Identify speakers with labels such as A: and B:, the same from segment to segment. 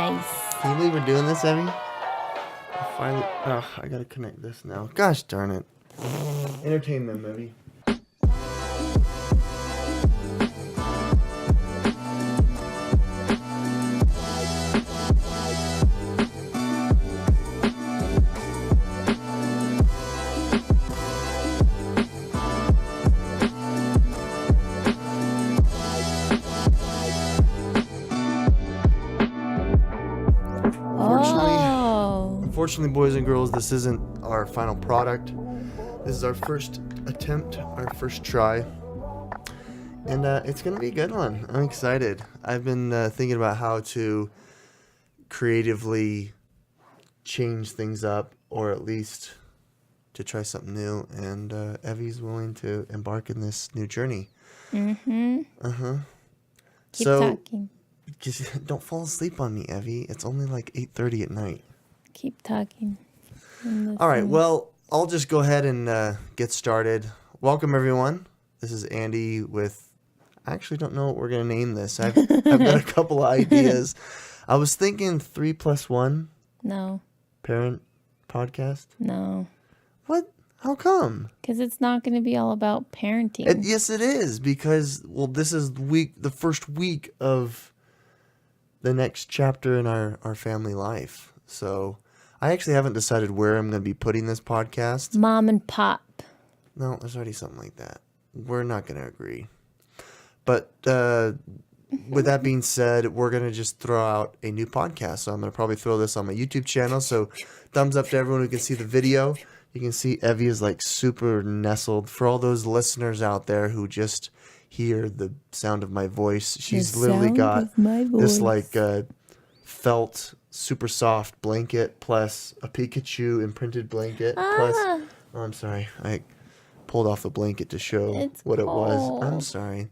A: Nice.
B: Can you believe we're doing this, Evie? Finally, I gotta connect this now. Gosh darn it. Entertain them, Evie. Unfortunately, boys and girls, this isn't our final product. This is our first attempt, our first try. And it's going to be a good one. I'm excited. I've been thinking about how to creatively change things up, or at least to try something new. And Evie's willing to embark in this new journey.
A: Mm-hmm.
B: Uh-huh.
A: Keep talking.
B: Just don't fall asleep on me, Evie. It's only like 8:30 at night.
A: Keep talking.
B: All right, well, I'll just go ahead and get started. Welcome, everyone. This is Andy with... I actually don't know what we're going to name this. I've got a couple of ideas. I was thinking 3+1.
A: No.
B: Parent podcast?
A: No.
B: What? How come?
A: Because it's not going to be all about parenting.
B: Yes, it is. Because, well, this is the first week of the next chapter in our family life. So... I actually haven't decided where I'm going to be putting this podcast.
A: Mom and Pop.
B: No, there's already something like that. We're not going to agree. But with that being said, we're going to just throw out a new podcast. So I'm going to probably throw this on my YouTube channel. So thumbs up to everyone who can see the video. You can see Evie is like super nestled. For all those listeners out there who just hear the sound of my voice, she's literally got this like felt super soft blanket plus a Pikachu imprinted blanket plus oh, I'm sorry, I pulled off the blanket to show what it was. I'm sorry.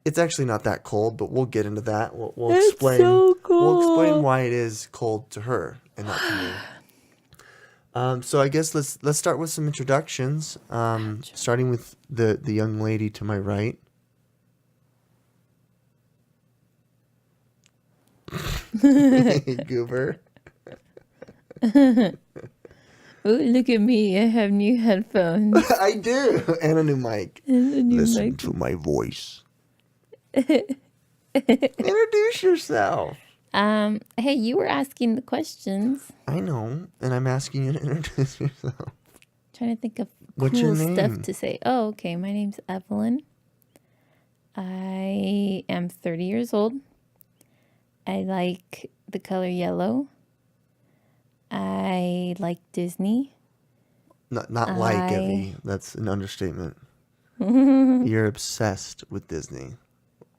B: It's actually not that cold, but we'll get into that. We'll explain. So cool. We'll explain why it is cold to her and not to me. So I guess let's start with some introductions. Starting with the young lady to my right. Goober.
A: Oh, look at me. I have new headphones.
B: I do. And a new mic. Listen to my voice. Introduce yourself.
A: Hey, you were asking the questions.
B: I know. And I'm asking you to introduce yourself.
A: Trying to think of
B: What's your
A: cool
B: name?
A: Stuff to say. Oh, okay. My name's Evelyn. I am 30 years old. I like the color yellow. I like Disney.
B: Not like, Evie. That's an understatement. You're obsessed with Disney.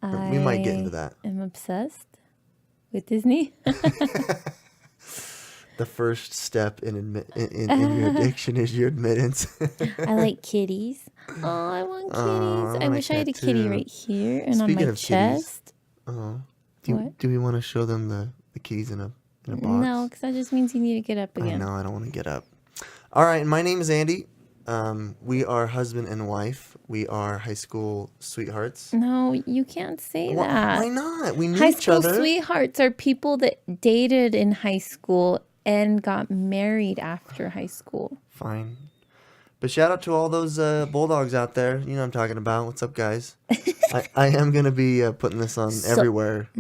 B: We might get into that.
A: I'm obsessed with Disney.
B: The first step in your addiction is your admittance.
A: I like kitties. Oh, I want kitties. I wish I had a kitty right here and
B: Speaking
A: on my chest.
B: Do we want to show them the kitties in a box?
A: No, because that just means you need to get up again.
B: I know, I don't want to get up. All right, my name is Andy. We are husband and wife. We are high school sweethearts.
A: No, you can't say that.
B: Why not? We knew each
A: High
B: other.
A: school sweethearts are people that dated in high school and got married after high school.
B: Fine. But shout out to all those bulldogs out there. You know what I'm talking about. What's up, guys? I am going to be putting this on everywhere,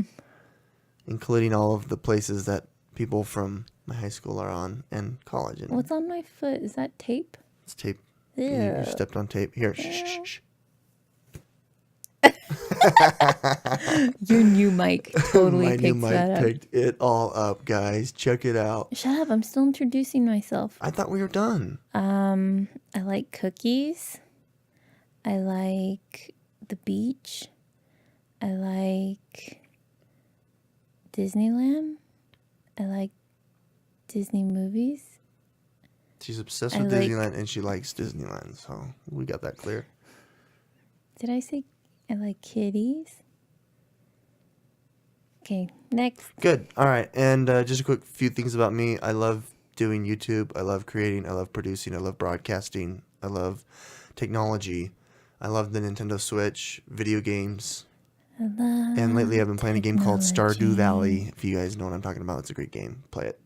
B: including all of the places that people from my high school are on and college. And
A: what's on my foot? Is that tape?
B: It's tape.
A: Yeah.
B: You stepped on tape. Here. Shh.
A: Your new mic totally
B: My
A: picks
B: new mic
A: that up.
B: picked it all up, guys. Check it out.
A: Shut up. I'm still introducing myself.
B: I thought we were done.
A: I like cookies. I like the beach. I like Disneyland. I like Disney movies.
B: She's obsessed with Disneyland and she likes Disneyland, so we got that clear.
A: Did I say I like kitties? Okay, next.
B: Good. All right. And just a quick few things about me. I love doing YouTube. I love creating. I love producing. I love broadcasting. I love technology. I love the Nintendo Switch, video games,
A: I
B: And lately I've
A: love
B: been playing a game called Stardew
A: technology.
B: Valley. If you guys know what I'm talking about, it's a great game. Play it.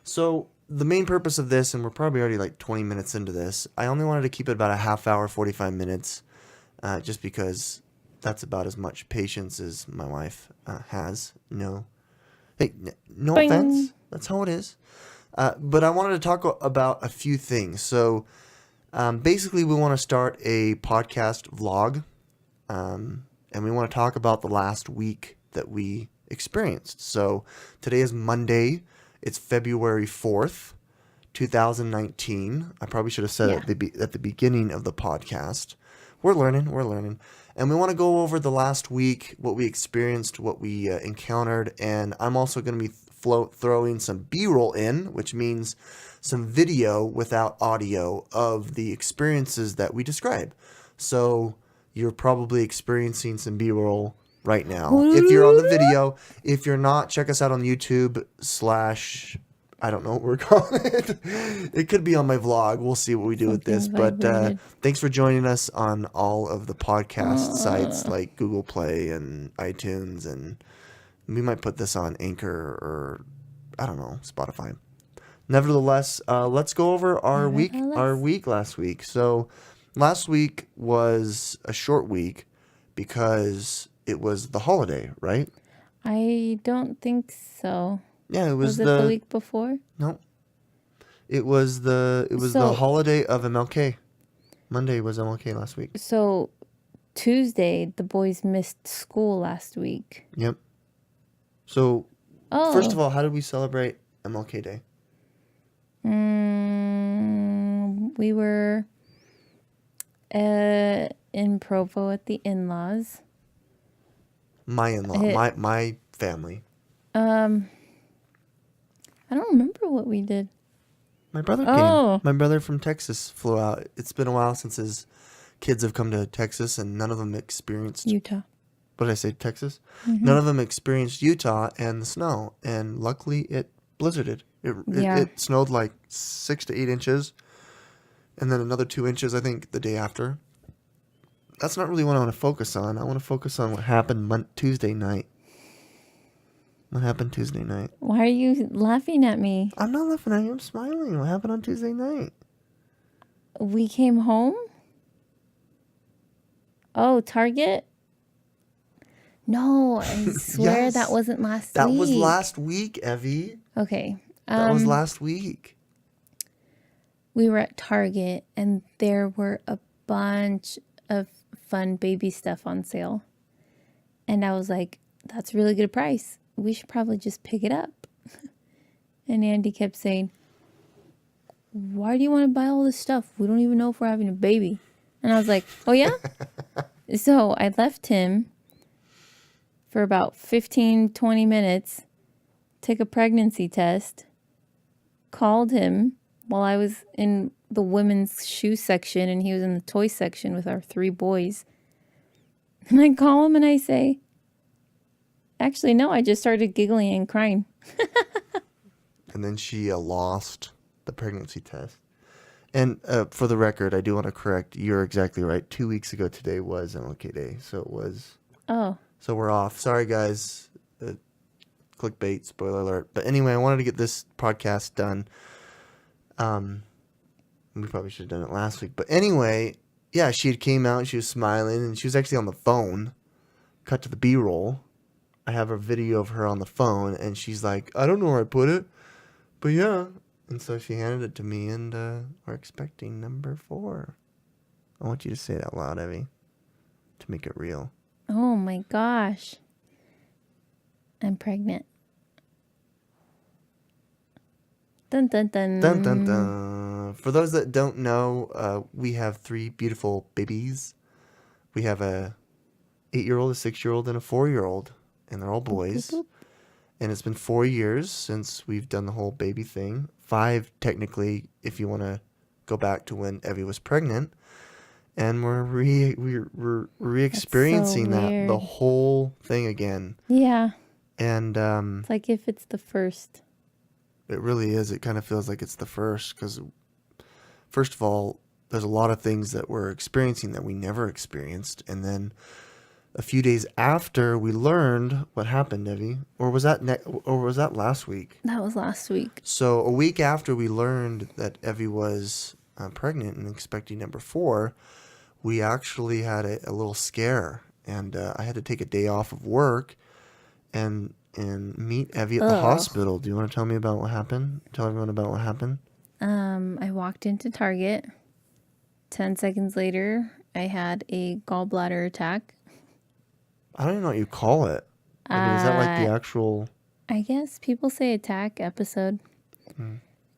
B: So the main purpose of this, and we're probably already like 20 minutes into this, I only wanted to keep it about a half hour, 45 minutes, just because that's about as much patience as my wife has. No, hey, no
A: Bing.
B: offense. That's how it is. But I wanted to talk about a few things. So basically, we want to start a podcast vlog, and we want to talk about the last week that we experienced. So today is Monday. It's February 4th, 2019. I probably should have said
A: Yeah.
B: it at the beginning of the podcast. We're learning. And we want to go over the last week, what we experienced, what we encountered. And I'm also going to be throwing some B-roll in, which means some video without audio of the experiences that we describe. So you're probably experiencing some B-roll right now. If you're on the video, if you're not, check us out on YouTube / I don't know what we're calling it. It could be on my vlog. We'll see what we do with this.
A: Something
B: But
A: vibrated.
B: thanks for joining us on all of the podcast sites like Google Play and iTunes. And we might put this on Anchor or, I don't know, Spotify. Nevertheless, let's go over our week last week. So last week was a short week because it was the holiday, right?
A: I don't think so.
B: Yeah, it was
A: Was it the week before?
B: No. It was the
A: So-
B: holiday of MLK. Monday was MLK last week.
A: So Tuesday, the boys missed school last week.
B: Yep. So
A: Oh.
B: first of all, how did we celebrate MLK Day?
A: We were in Provo at the in-laws.
B: My in-law, my family.
A: I don't remember what we did.
B: My brother
A: Oh.
B: came. My brother from Texas flew out. It's been a while since his kids have come to Texas, and none of them experienced
A: Utah.
B: What did I say? Texas? None of them experienced Utah and the snow, and luckily it blizzarded. It snowed like 6 to 8 inches, and then another 2 inches, I think, the day after. That's not really what I want to focus on. I want to focus on what happened Tuesday night. What happened Tuesday night?
A: Why are you laughing at me?
B: I'm not laughing at you. I'm smiling. What happened on Tuesday night?
A: We came home? Oh, Target? No, I swear
B: Yes.
A: that wasn't last week.
B: That was last week, Evie.
A: Okay.
B: That was last week.
A: We were at Target and there were a bunch of fun baby stuff on sale. And I was like, that's a really good price. We should probably just pick it up. And Andy kept saying, why do you want to buy all this stuff? We don't even know if we're having a baby. And I was like, oh yeah? So I left him for about 15, 20 minutes, took a pregnancy test, called him while I was in the women's shoe section and he was in the toy section with our 3 boys. And I call him and I say, actually, no, I just started giggling and crying.
B: And then she lost the pregnancy test. And for the record, I do want to correct. You're exactly right. 2 weeks ago today was MLK Day. So it was.
A: Oh.
B: So we're off. Sorry, guys. Clickbait, spoiler alert. But anyway, I wanted to get this podcast done. We probably should have done it last week. But anyway, yeah, she had came out and she was smiling. And she was actually on the phone. Cut to the B-roll. I have a video of her on the phone. And she's like, I don't know where I put it. But yeah. And so she handed it to me. And we're expecting number 4. I want you to say it out loud, Evie. To make it real.
A: Oh my gosh. I'm pregnant. Dun dun dun.
B: Dun dun dun. For those that don't know, we have 3 beautiful babies. We have a 8-year-old, a 6-year-old, and a 4-year-old. And they're all boys.
A: Boop, boop.
B: And it's been 4 years since we've done the whole baby thing. 5, technically, if you want to go back to when Evie was pregnant. And we're re-experiencing that,
A: weird.
B: the whole thing again.
A: Yeah.
B: And
A: It's like if it's the first.
B: it really is. It kind of feels like it's the first because, first of all, there's a lot of things that we're experiencing that we never experienced. And then a few days after we learned what happened, Evie, or was that last week?
A: That was last week.
B: So a week after we learned that Evie was pregnant and expecting number 4, we actually had a little scare, and I had to take a day off of work and meet Evie at the
A: Ugh.
B: hospital. Do you want to tell me about what happened? Tell everyone about what happened.
A: I walked into Target. 10 seconds later, I had a gallbladder attack.
B: I don't even know what you call it. Like, is that like the actual?
A: I guess people say attack episode.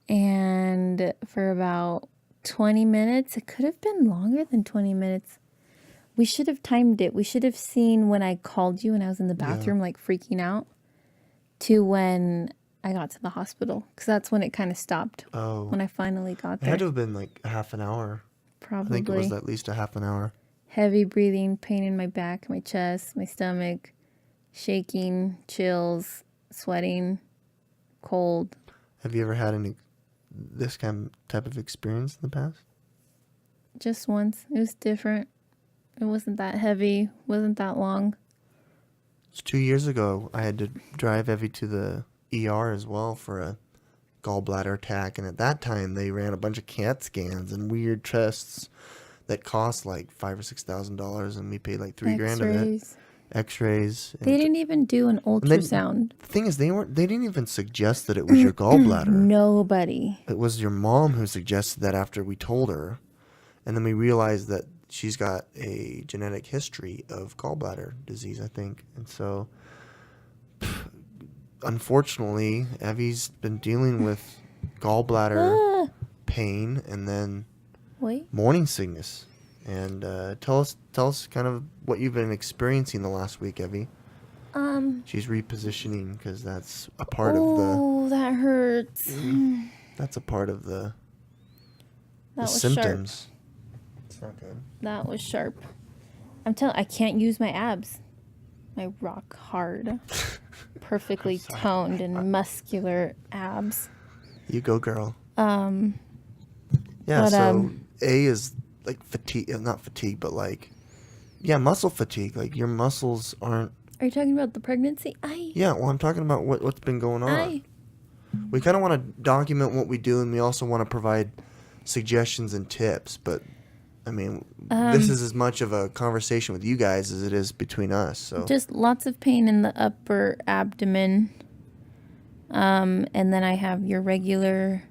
A: And for about 20 minutes, it could have been longer than 20 minutes. We should have timed it. We should have seen when I called you and I was in the bathroom, like freaking out, to when I got to the hospital. Because that's when it kind of stopped.
B: Oh.
A: When I finally got
B: It
A: there.
B: had to have been like a half an hour.
A: Probably.
B: I think it was at least a half an hour.
A: Heavy breathing, pain in my back, my chest, my stomach, shaking, chills, sweating, cold.
B: Have you ever had this type of experience in the past?
A: Just once. It was different. It wasn't that heavy, wasn't that long.
B: It's 2 years ago. I had to drive Evie to the ER as well for a gallbladder attack, and at that time they ran a bunch of CAT scans and weird tests that cost like $5,000 or $6,000, and we paid like $3,000 of it. X-rays.
A: They didn't even do an ultrasound.
B: The thing is, they didn't even suggest that it was your gallbladder.
A: Nobody.
B: It was your mom who suggested that after we told her, and then we realized that she's got a genetic history of gallbladder disease, I think, and so unfortunately, Evie's been dealing with gallbladder pain and then morning sickness. And tell us kind of what you've been experiencing the last week, Evie. She's repositioning because that's a part of the.
A: Oh, that hurts.
B: That's a part of the
A: Was
B: symptoms.
A: Sharp.
B: It's not good.
A: That was sharp. I can't use my abs. My rock hard, perfectly toned and muscular abs.
B: You go, girl.
A: Yeah,
B: so A is like fatigue, not fatigue, but like, muscle fatigue. Like your muscles aren't.
A: Are you talking about the pregnancy?
B: Yeah, well, I'm talking about what's been going on. We kind of want to document what we do, and we also want to provide suggestions and tips. But I mean, this is as much of a conversation with you guys as it is between us. So
A: just lots of pain in the upper abdomen, and then I have your regular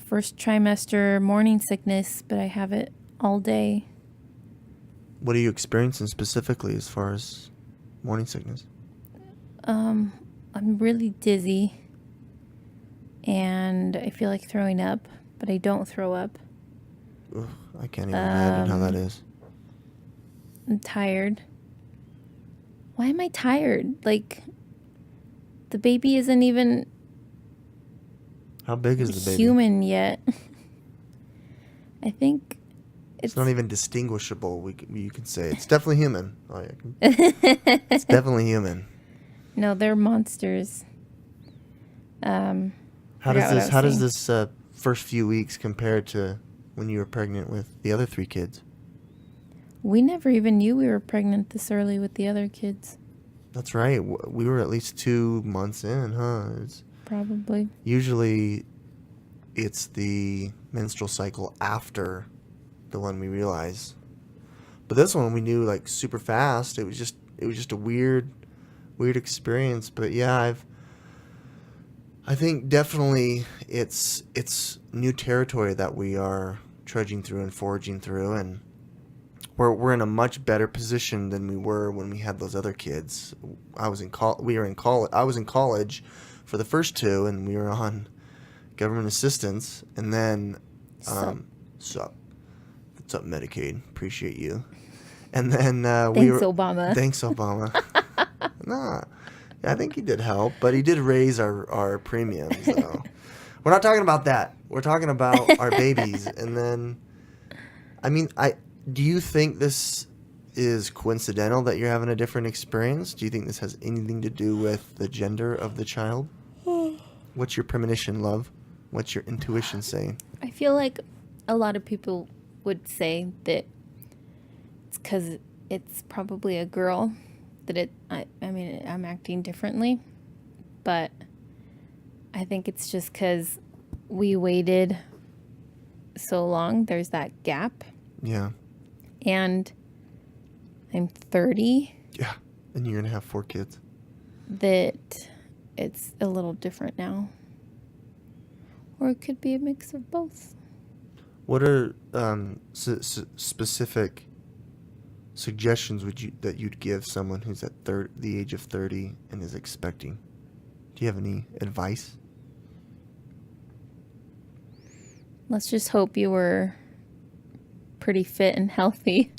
A: first trimester morning sickness, but I have it all day.
B: What are you experiencing specifically as far as morning sickness?
A: I'm really dizzy, and I feel like throwing up, but I don't throw up.
B: Ugh, I can't even imagine how that is.
A: I'm tired. Why am I tired? Like, the baby isn't even
B: How big is the baby?
A: human yet. I think
B: it's not even distinguishable. You can say it's definitely human. Oh, yeah. It's definitely human.
A: No, they're monsters.
B: How does this first few weeks compare to when you were pregnant with the other 3 kids?
A: We never even knew we were pregnant this early with the other kids.
B: That's right. We were at least 2 months in, huh?
A: Probably.
B: Usually, it's the menstrual cycle after the one we realize. But this one we knew like super fast. It was just a weird experience. But yeah, I think definitely it's new territory that we are trudging through and foraging through, and we're in a much better position than we were when we had those other kids. I was in college for the first 2, and we were on government assistance, and then what's up, Medicaid? Appreciate you. And then
A: Obama.
B: Thanks, Obama. Nah, I think he did help, but he did raise our premiums. So we're not talking about that. We're talking about our babies. And then, I mean, do you think this is coincidental that you're having a different experience? Do you think this has anything to do with the gender of the child? What's your premonition, love? What's your intuition saying?
A: I feel like a lot of people would say that it's because it's probably a girl that I mean, I'm acting differently, but I think it's just because we waited so long. There's that gap.
B: Yeah.
A: And I'm 30.
B: Yeah. And you're going to have 4 kids.
A: That it's a little different now. Or it could be a mix of both.
B: What are specific suggestions that you'd give someone who's at the age of 30 and is expecting? Do you have any advice?
A: Let's just hope you were pretty fit and healthy.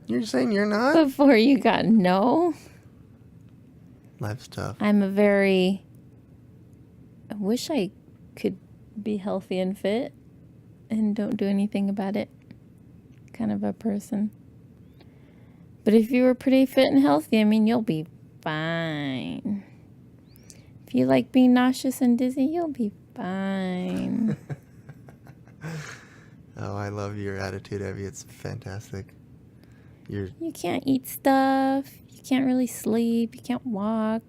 B: You're saying you're not?
A: Before you got no.
B: Life's tough.
A: I wish I could be healthy and fit and don't do anything about it kind of a person. But if you were pretty fit and healthy, I mean, you'll be fine. If you like being nauseous and dizzy, you'll be fine.
B: Oh, I love your attitude, Evie. It's fantastic.
A: You can't eat stuff. You can't really sleep. You can't walk.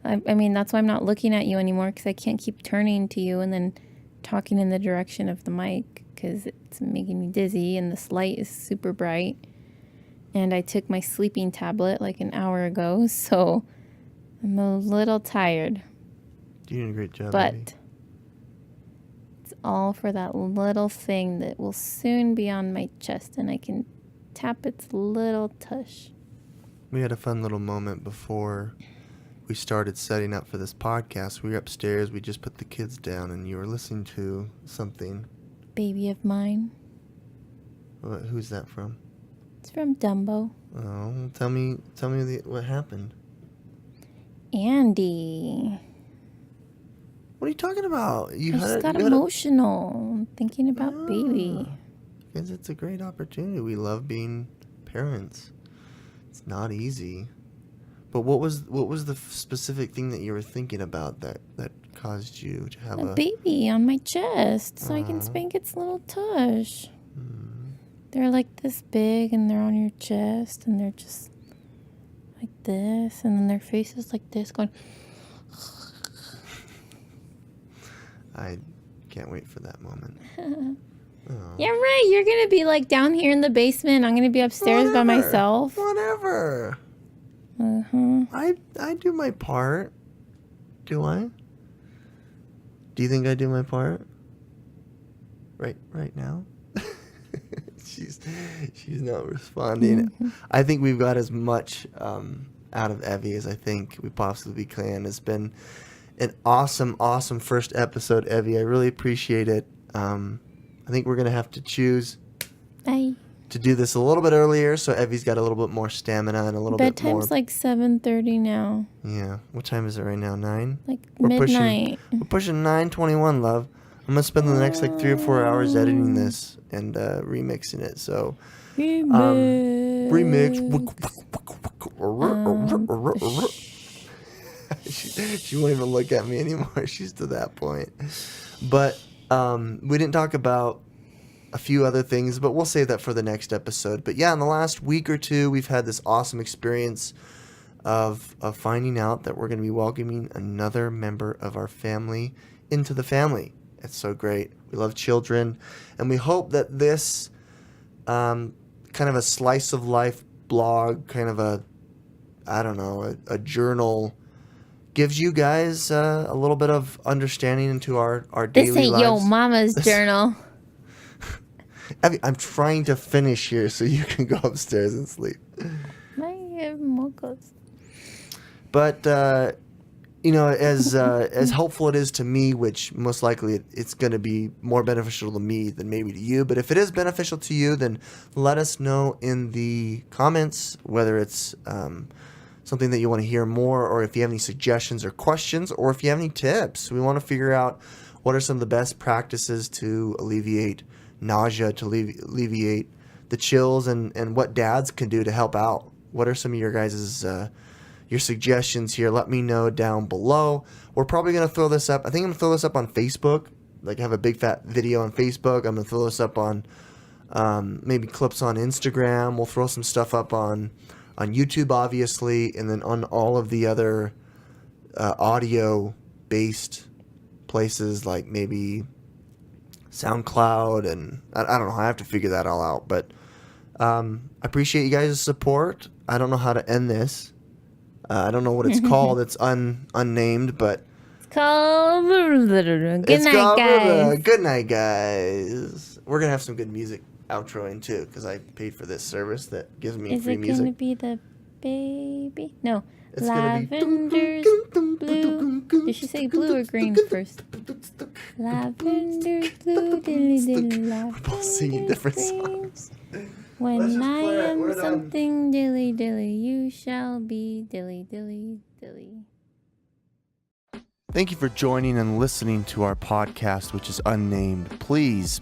A: I mean, that's why I'm not looking at you anymore, because I can't keep turning to you and then talking in the direction of the mic, because it's making me dizzy and this light is super bright. And I took my sleeping tablet like an hour ago, so I'm a little tired.
B: You're doing a great job,
A: But
B: Evie.
A: it's all for that little thing that will soon be on my chest, and I can tap its little tush.
B: We had a fun little moment before we started setting up for this podcast. We were upstairs. We just put the kids down, and you were listening to something.
A: Baby of mine.
B: Who's that from?
A: It's from Dumbo.
B: Oh, tell me what happened.
A: Andy.
B: What are you talking about?
A: I just got emotional thinking about baby.
B: Because it's a great opportunity. We love being parents. It's not easy. But what was the specific thing that you were thinking about that caused you to have
A: A baby on my chest, so I can spank its little tush. They're like this big, and they're on your chest, and they're just like this, and then their face is like this, going.
B: I can't wait for that moment.
A: Yeah, right. You're gonna be like down here in the basement. I'm gonna be upstairs by myself.
B: Whatever. I do my part. Do I? Do you think I do my part? Right now? She's not responding. I think we've got as much out of Evie as I think we possibly can. It's been an awesome first episode, Evie. I really appreciate it. I think we're gonna have to choose to do this a little bit earlier, so Evie's got a little bit more stamina and a little bit more.
A: Bedtime's like 7:30 now.
B: Yeah. What time is it right now? 9?
A: Like midnight.
B: We're pushing 9:21, love. I'm gonna spend the next like 3 or 4 hours editing this and remixing it. So remix. She won't even look at me anymore. She's to that point. But we didn't talk about a few other things, but we'll save that for the next episode. But yeah, in the last week or two, we've had this awesome experience of finding out that we're going to be welcoming another member of our family into the family. It's so great. We love children, and we hope that this kind of a slice of life blog, kind of a journal, gives you guys a little bit of understanding into our daily lives.
A: This ain't yo mama's journal.
B: I'm trying to finish here so you can go upstairs and sleep. But as helpful it is to me, which most likely it's going to be more beneficial to me than maybe to you. But if it is beneficial to you, then let us know in the comments whether it's something that you want to hear more, or if you have any suggestions or questions, or if you have any tips. We want to figure out what are some of the best practices to alleviate nausea, to alleviate the chills, and what dads can do to help out. What are some of your guys' your suggestions here? Let me know down below. We're probably going to throw this up. I think I'm going to throw this up on Facebook. Like, have a big fat video on Facebook. I'm going to throw this up on maybe clips on Instagram. We'll throw some stuff up on YouTube, obviously, and then on all of the other audio-based places like maybe SoundCloud, and I don't know. I have to figure that all out. But I appreciate you guys' support. I don't know how to end this. I don't know what it's called. It's unnamed, but
A: It's called Good
B: it's
A: Night,
B: called
A: guys.
B: Good Night, guys. We're gonna have some good music outroing too, because I paid for this service that gives me
A: Is
B: free
A: it going to
B: music.
A: be the baby? No.
B: It's gonna be
A: Lavender's blue. Did she say blue or green first? Lavender's blue, dilly dilly,
B: We're both singing different songs.
A: When
B: Let's just
A: I
B: play it.
A: am
B: We're done.
A: something dilly dilly, you shall be dilly dilly dilly.
B: Thank you for joining and listening to our podcast, which is unnamed. Please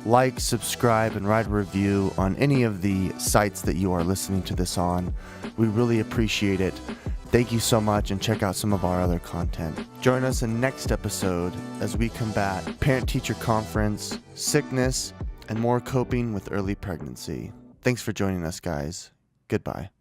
B: like, subscribe, and write a review on any of the sites that you are listening to this on. We really appreciate it. Thank you so much, and check out some of our other content. Join us in next episode as we combat parent-teacher conference, sickness, and more coping with early pregnancy. Thanks for joining us, guys. Goodbye.